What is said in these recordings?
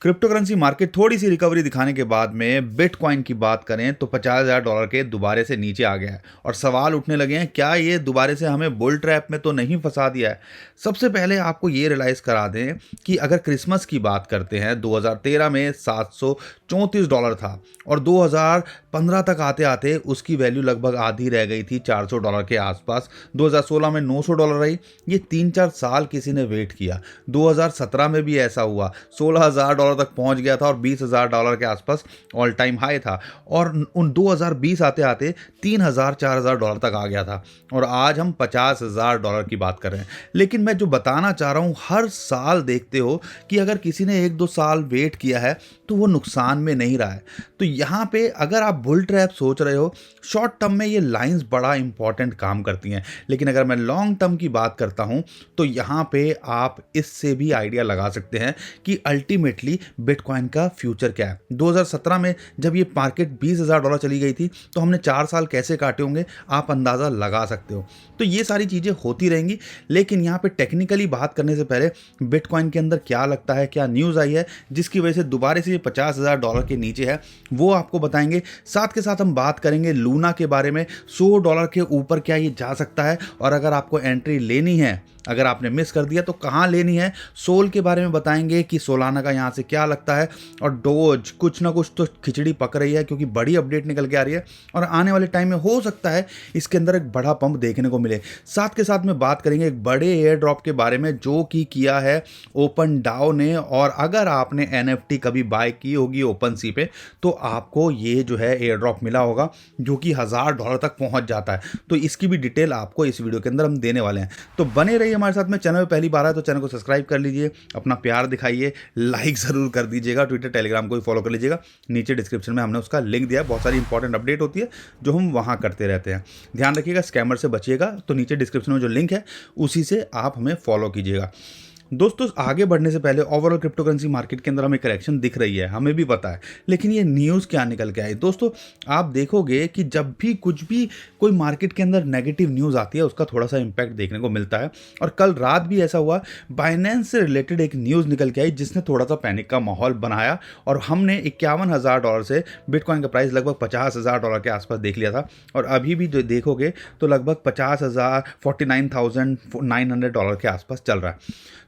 Crypto currency market थोड़ी सी recovery दिखाने के बाद में बिटकॉइन की बात करें तो $50,000 के दोबारे से नीचे आ गया है और सवाल उठने लगे हैं, क्या ये दोबारे से हमें बुल ट्रैप में तो नहीं फंसा दिया है। सबसे पहले आपको ये रियलाइज करा दें कि अगर क्रिसमस की बात करते हैं 2013 में $734 था और 2015 तक आते आते उसकी वैल्यू लगभग आधी रह गई थी, $400 के आसपास। 2016 में $900 रही। ये 3-4 साल किसी ने वेट किया। 2017 में भी ऐसा हुआ, $16,000 तक पहुंच गया था और $20,000 के आसपास ऑल टाइम हाई था और उन 2020 आते आते $3,000-4,000 तक आ गया था और आज हम $50,000 की बात कर रहे हैं। लेकिन मैं जो बताना चाह रहा हूं, हर साल देखते हो कि अगर किसी ने 1-2 साल वेट किया है तो वो नुकसान में नहीं रहा है। तो यहाँ पे अगर आप बुल ट्रैप सोच रहे हो, शॉर्ट टर्म में ये लाइंस बड़ा इंपॉर्टेंट काम करती हैं, लेकिन अगर मैं लॉन्ग टर्म की बात करता हूँ तो यहाँ पे आप इससे भी आइडिया लगा सकते हैं कि अल्टीमेटली बिटकॉइन का फ्यूचर क्या है। 2017 में जब ये मार्केट $20,000 चली गई थी तो हमने 4 साल कैसे काटे होंगे, आप अंदाज़ा लगा सकते हो। तो ये सारी चीज़ें होती रहेंगी, लेकिन यहाँ पे टेक्निकली बात करने से पहले बिटकॉइन के अंदर क्या लगता है, क्या न्यूज़ आई है जिसकी वजह से दोबारा से ये $50,000 के नीचे है, वो आपको बताएंगे। साथ के साथ हम बात करेंगे लूना के बारे में, $100 के ऊपर क्या ये जा सकता है और अगर आपको एंट्री लेनी है, अगर आपने मिस कर दिया तो कहाँ लेनी है। सोल के बारे में बताएंगे कि सोलाना का यहाँ से क्या लगता है और डोज कुछ ना कुछ तो खिचड़ी पक रही है क्योंकि बड़ी अपडेट निकल के आ रही है और आने वाले टाइम में हो सकता है इसके अंदर एक बड़ा पंप देखने को मिले। साथ के साथ में बात करेंगे एक बड़े एयर ड्रॉप के बारे में जो कि किया है ओपन डाओ ने, और अगर आपने NFT कभी बाय की होगी ओपन सी पे तो आपको ये जो है एयर ड्रॉप मिला होगा जो कि $1,000 तक पहुंच जाता है। तो इसकी भी डिटेल आपको इस वीडियो के अंदर हम देने वाले हैं, तो बने रहिए हमारे साथ में। चैनल में पहली बार है तो चैनल को सब्सक्राइब कर लीजिए, अपना प्यार दिखाइए, लाइक ज़रूर कर दीजिएगा, ट्विटर टेलीग्राम को भी फॉलो कर लीजिएगा। नीचे डिस्क्रिप्शन में हमने उसका लिंक दिया है, बहुत सारी इंपॉर्टेंट अपडेट होती है जो हम वहाँ करते रहते हैं। ध्यान रखिएगा, स्कैमर से बचिएगा। तो नीचे डिस्क्रिप्शन में जो लिंक है उसी से आप हमें फॉलो कीजिएगा। दोस्तों, आगे बढ़ने से पहले ओवरऑल क्रिप्टो करेंसी मार्केट के अंदर हमें करेक्शन दिख रही है, हमें भी पता है, लेकिन ये न्यूज़ क्या निकल के आई। दोस्तों, आप देखोगे कि जब भी कुछ भी कोई मार्केट के अंदर नेगेटिव न्यूज़ आती है उसका थोड़ा सा इंपैक्ट देखने को मिलता है और कल रात भी ऐसा हुआ। बाइनेंस से रिलेटेड एक न्यूज़ निकल के आई जिसने थोड़ा सा पैनिक का माहौल बनाया और हमने $51,000 से बिटकॉइन का प्राइस लगभग $50,000 के आसपास देख लिया था और अभी भी जो देखोगे तो लगभग 49,900 के आसपास चल रहा है।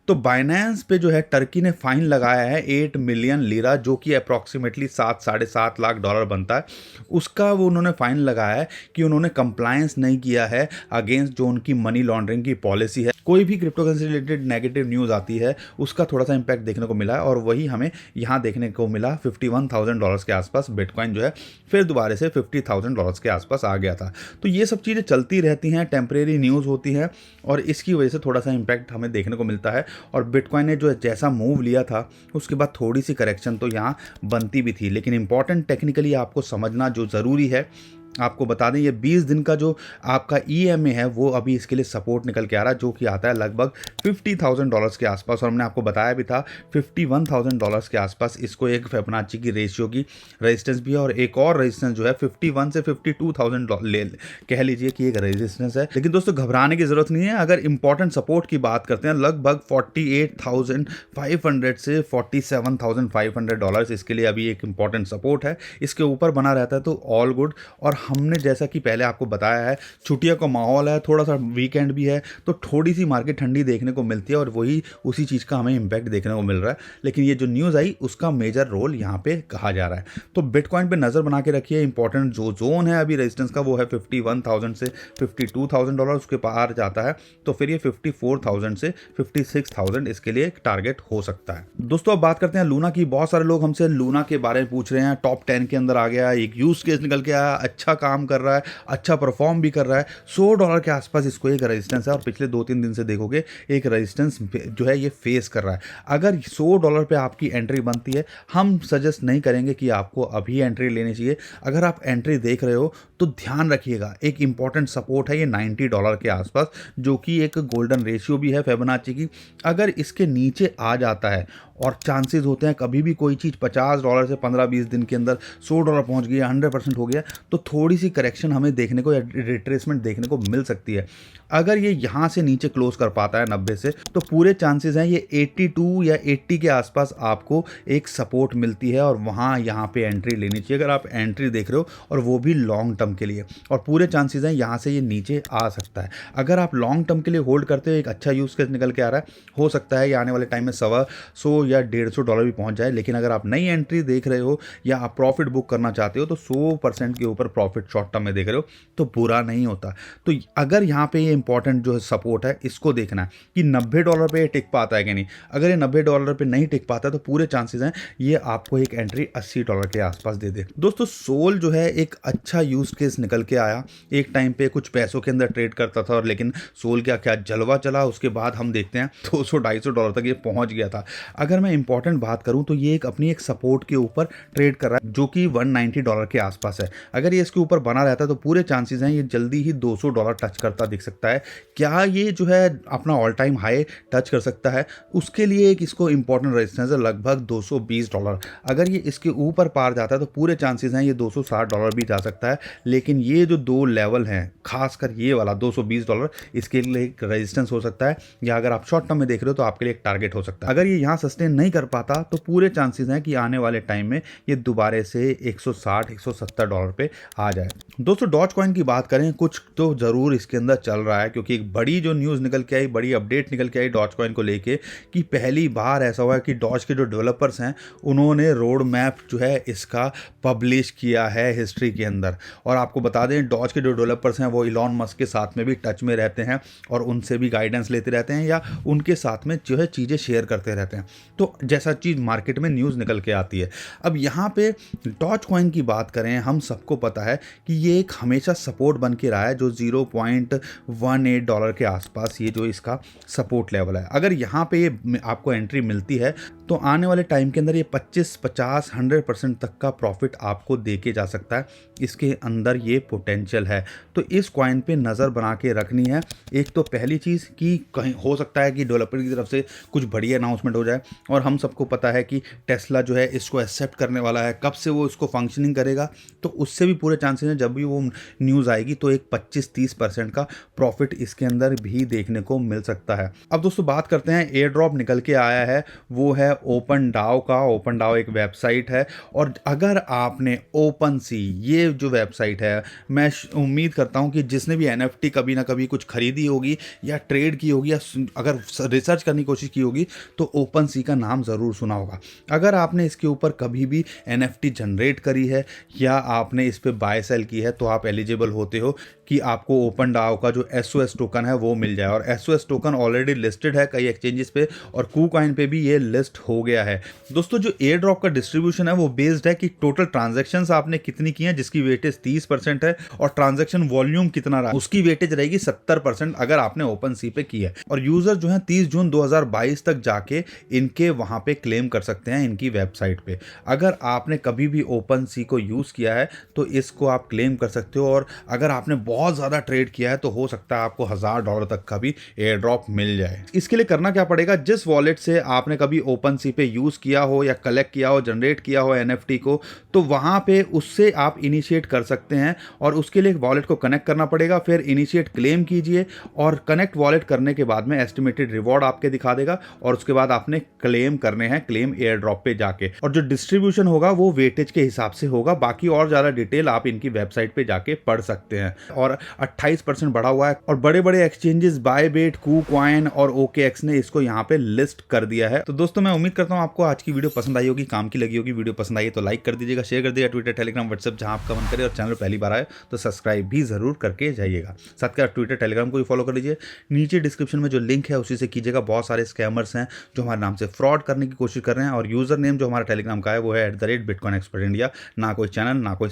तो बाइनेंस पे जो है टर्की ने फाइन लगाया है 8 मिलियन लीरा, जो कि अप्रॉक्सीमेटली 7-7.5 लाख डॉलर बनता है। उसका वो उन्होंने फाइन लगाया है कि उन्होंने कंप्लायंस नहीं किया है अगेंस्ट जो उनकी मनी लॉन्ड्रिंग की पॉलिसी है। कोई भी crypto currency related negative news आती है उसका थोड़ा सा इंपैक्ट देखने को मिला है और वही हमें यहाँ देखने को मिला। $51,000 के आसपास बिटकॉइन जो है फिर दोबारा से $50,000 के आसपास आ गया था। तो ये सब चीज़ें चलती रहती हैं, टेम्परेरी न्यूज़ होती हैं और इसकी वजह से थोड़ा सा इंपैक्ट हमें देखने को मिलता है। और बिटकॉइन ने जो जैसा मूव लिया था उसके बाद थोड़ी सी करेक्शन तो यहाँ बनती भी थी, लेकिन इंपॉर्टेंट टेक्निकली आपको समझना जो ज़रूरी है, आपको बता दें ये 20 दिन का जो आपका EMA है वो अभी इसके लिए सपोर्ट निकल के आ रहा है जो कि आता है लगभग $50,000 के आसपास और हमने आपको बताया भी था $51,000 के आसपास इसको एक फिबोनाची की रेशियो की रेजिस्टेंस भी है और एक और रेजिस्टेंस जो है 51 से 52,000 ले कह लीजिए कि एक रेजिस्टेंस है। लेकिन दोस्तों, घबराने की ज़रूरत नहीं है। अगर इंपॉर्टेंट सपोर्ट की बात करते हैं लगभग 48,500 से $47,500 इसके लिए अभी एक इंपॉर्टेंट सपोर्ट है। इसके ऊपर बना रहता है तो ऑल गुड। और हमने जैसा कि पहले आपको बताया है, छुट्टियों का माहौल है, थोड़ा सा वीकेंड भी है तो थोड़ी सी मार्केट ठंडी देखने को मिलती है और वही उसी चीज़ का हमें इम्पैक्ट देखने को मिल रहा है। लेकिन ये जो न्यूज़ आई उसका मेजर रोल यहाँ पे कहा जा रहा है। तो बिटकॉइन पे नज़र बना के रखिए। इंपॉर्टेंट जो जोन है अभी रेजिस्टेंस का वो है 51,000 से $52,000, उसके पार जाता है तो फिर ये 54,000 से 56,000 इसके लिए एक टारगेट हो सकता है। दोस्तों, अब बात करते हैं लूना की। बहुत सारे लोग हमसे लूना के बारे में पूछ रहे हैं। टॉप 10 के अंदर आ गया, एक यूज़ केस निकल के आया, अच्छा अच्छा काम कर रहा है, अच्छा परफॉर्म भी कर रहा है। $100 के आसपास इसको एक रेजिस्टेंस है और पिछले 2-3 दिन से देखोगे एक रेजिस्टेंस जो है ये फेस कर रहा है। अगर $100 पे आपकी एंट्री बनती है, हम सजेस्ट नहीं करेंगे कि आपको अभी एंट्री लेनी चाहिए। अगर आप एंट्री देख रहे हो तो ध्यान रखिएगा, एक इंपॉर्टेंट सपोर्ट है ये $90 के आसपास, जो कि एक गोल्डन रेशियो भी है फिबोनाची की। अगर इसके नीचे आ जाता है और चांसेस होते हैं कभी भी कोई चीज़ $50 से 15-20 दिन के अंदर $100 पहुंच गया, 100% हो गया, तो थोड़ी सी करेक्शन हमें देखने को या रिट्रेसमेंट देखने को मिल सकती है। अगर ये यहाँ से नीचे क्लोज कर पाता है 90 से, तो पूरे चांसेस हैं ये 82 या 80 के आसपास आपको एक सपोर्ट मिलती है और वहाँ यहाँ पे एंट्री लेनी चाहिए अगर आप एंट्री देख रहे हो, और वो भी लॉन्ग टर्म के लिए। और पूरे चांसेस हैं यहाँ से ये नीचे आ सकता है। अगर आप लॉन्ग टर्म के लिए होल्ड करते हो, एक अच्छा यूज़ केस निकल के आ रहा है, हो सकता है ये आने वाले टाइम में $125 या $150 भी पहुंच जाए। लेकिन अगर आप नई एंट्री देख रहे हो या आप प्रॉफिट बुक करना चाहते हो तो 100% के ऊपर प्रॉफिट शॉर्ट टर्म में देख रहे हो तो बुरा नहीं होता। तो अगर यहाँ पे ये इंपॉर्टेंट जो है सपोर्ट है, इसको देखना है कि $90 पे टिक पाता है कि नहीं। अगर ये $90 पे नहीं टिक पाता तो पूरे चांसेस हैं ये आपको एक एंट्री $80 के आसपास दे दे। दोस्तों सोल जो है एक अच्छा यूज केस निकल के आया। एक टाइम पे कुछ पैसों के अंदर ट्रेड करता था, और लेकिन सोल क्या क्या जलवा चला, उसके बाद हम देखते हैं $200-250 तक ये पहुंच गया था। अगर मैं इंपॉर्टेंट बात करूं तो ये एक अपनी एक सपोर्ट के ऊपर ट्रेड कर रहा है जो कि $190 के आसपास है। अगर ये इसके ऊपर बना रहता है तो पूरे चांसेस हैं ये जल्दी ही $200 टच करता दिख सकता है। क्या ये जो है अपना ऑल टाइम हाई टच कर सकता है? उसके लिए एक इसको इंपॉर्टेंट रेजिस्टेंस है लगभग $220। अगर ये इसके ऊपर पार जाता है तो पूरे चांसेस हैं ये $260 भी जा सकता है। लेकिन ये जो दो लेवल हैं, खासकर ये वाला $220, इसके लिए एक रेजिस्टेंस हो सकता है, या अगर आप शॉर्ट टर्म में देख रहे हो तो आपके लिए एक टारगेट हो सकता है। अगर ये यहाँ सस्टेन नहीं कर पाता तो पूरे चांसेस हैं कि आने वाले टाइम में ये दोबारा से $160-170 पे आ जाए। दोस्तों डॉज कॉइन की बात करें, कुछ तो जरूर इसके अंदर चल रहा है, क्योंकि एक बड़ी जो न्यूज़ निकल के आई, बड़ी अपडेट निकल के आई डॉज कॉइन को लेके कि पहली बार ऐसा हुआ है कि डॉज के जो डेवलपर्स हैं उन्होंने रोड मैप जो है इसका पब्लिश किया है हिस्ट्री के अंदर। और आपको बता दें डॉज के जो डेवलपर्स हैं वो इलॉन मस्क के साथ में भी टच में रहते हैं और उनसे भी गाइडेंस लेते रहते हैं या उनके साथ में जो है चीज़ें शेयर करते रहते हैं। तो जैसा चीज़ मार्केट में न्यूज़ निकल के आती है। अब यहाँ पे डॉज कॉइन की बात करें, हम सबको पता है कि ये एक हमेशा सपोर्ट बन के रहा है जो $0.18 के आसपास ये जो इसका सपोर्ट लेवल है। अगर यहाँ पे ये आपको एंट्री मिलती है तो आने वाले टाइम के अंदर ये 25, 50, 100% तक का प्रॉफिट आपको देके जा सकता है। इसके अंदर ये पोटेंशियल है, तो इस कॉइन पे नज़र बना के रखनी है। एक तो पहली चीज़ कि कहीं हो सकता है कि डेवलपर की तरफ से कुछ बड़ी अनाउंसमेंट हो जाए, और हम सबको पता है कि टेस्ला जो है इसको एक्सेप्ट करने वाला है। कब से वो इसको फंक्शनिंग करेगा, तो उससे भी पूरे चांसेस हैं जब भी वो न्यूज़ आएगी तो एक 25-30% का प्रॉफिट इसके अंदर भी देखने को मिल सकता है। अब दोस्तों बात करते हैं, एयर ड्रॉप निकल के आया है, वो है ओपन डाओ का। ओपन डाओ एक वेबसाइट है, और अगर आपने ओपन सी ये जो वेबसाइट है, मैं उम्मीद करता हूं कि जिसने भी NFT कभी ना कभी कुछ खरीदी होगी या ट्रेड की होगी या अगर रिसर्च करने की कोशिश की होगी तो ओपन सी का नाम ज़रूर सुना होगा। अगर आपने इसके ऊपर कभी भी NFT जनरेट करी है या आपने इस पर बाय सेल की है तो आप एलिजिबल होते हो कि आपको ओपन डाओ का जो SOS टोकन है वो मिल जाए। और SOS टोकन ऑलरेडी लिस्टेड है कई एक्सचेंजेस पे, और KuCoin पे भी ये लिस्ट हो गया है। दोस्तों जो एयर ड्रॉप का डिस्ट्रीब्यूशन है वो बेस्ड है कि टोटल ट्रांजैक्शंस आपने कितनी की हैं, जिसकी वेटेज 30% है, और ट्रांजैक्शन वॉल्यूम कितना रहा उसकी वेटेज रहेगी 70% अगर आपने ओपन सी पे की है। और यूजर जो है 30 जून 2022 तक जाके इनके वहां पे क्लेम कर सकते हैं इनकी वेबसाइट पे। अगर आपने कभी भी ओपन सी को यूज किया है तो इसको आप क्लेम कर सकते हो, और अगर आपने बहुत ज़्यादा ट्रेड किया है तो हो सकता है आपको $1000 तक का भी एयर ड्रॉप मिल जाए। इसके लिए करना क्या पड़ेगा, जिस वॉलेट से आपने कभी ओपन सी पे यूज़ किया हो या कलेक्ट किया हो, जनरेट किया हो NFT को, तो वहाँ पे उससे आप इनिशिएट कर सकते हैं। और उसके लिए वॉलेट को कनेक्ट करना पड़ेगा, फिर इनिशिएट क्लेम कीजिए, और कनेक्ट वॉलेट करने के बाद में एस्टिमेटेड रिवॉर्ड आपके दिखा देगा, और उसके बाद आपने क्लेम करने हैं, क्लेम एयर ड्रॉप पे जाके। और जो डिस्ट्रीब्यूशन होगा वो वेटेज के हिसाब से होगा। बाकी और ज़्यादा डिटेल आप इनकी वेबसाइट पे जाके पढ़ सकते हैं। और 28% बढ़ा हुआ है, और बड़े बड़े एक्सचेंजेस बायबिट, KuCoin और OKX ने इसको यहाँ पे लिस्ट कर दिया है। तो दोस्तों मैं उम्मीद करता हूँ आपको आज की वीडियो पसंद आई होगी, काम की लगी होगी। वीडियो पसंद आई तो लाइक कर दीजिएगा, शेयर कर दीजिएगा, ट्विटर, टेलीग्राम, व्हाट्सएप जहाँ आप कमेंट करें, और चैनल पहली बार आए तो सब्सक्राइब भी जरूर करके जाइएगा। साथ के ट्विटर, टेलीग्राम को भी फॉलो कर लीजिए। नीचे डिस्क्रिप्शन में जो लिंक है उसी से कीजिएगा। बहुत सारे स्कैमर्स हैं जो हमारे नाम से फ्रॉड करने की कोशिश कर रहे हैं, और यूजर नेम जो हमारा टेलीग्राम का है वो है @bitcoinexpertindia। ना कोई चैनल, ना कोई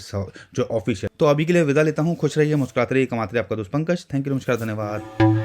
जो ऑफिशियल। तो अभी के लिए विदा लेता हूँ। खुश रहिए, मुस्कुराते रहिए, कमाते रहिए। आपका दोस्त पंकज। थैंक यू, नमस्कार, धन्यवाद।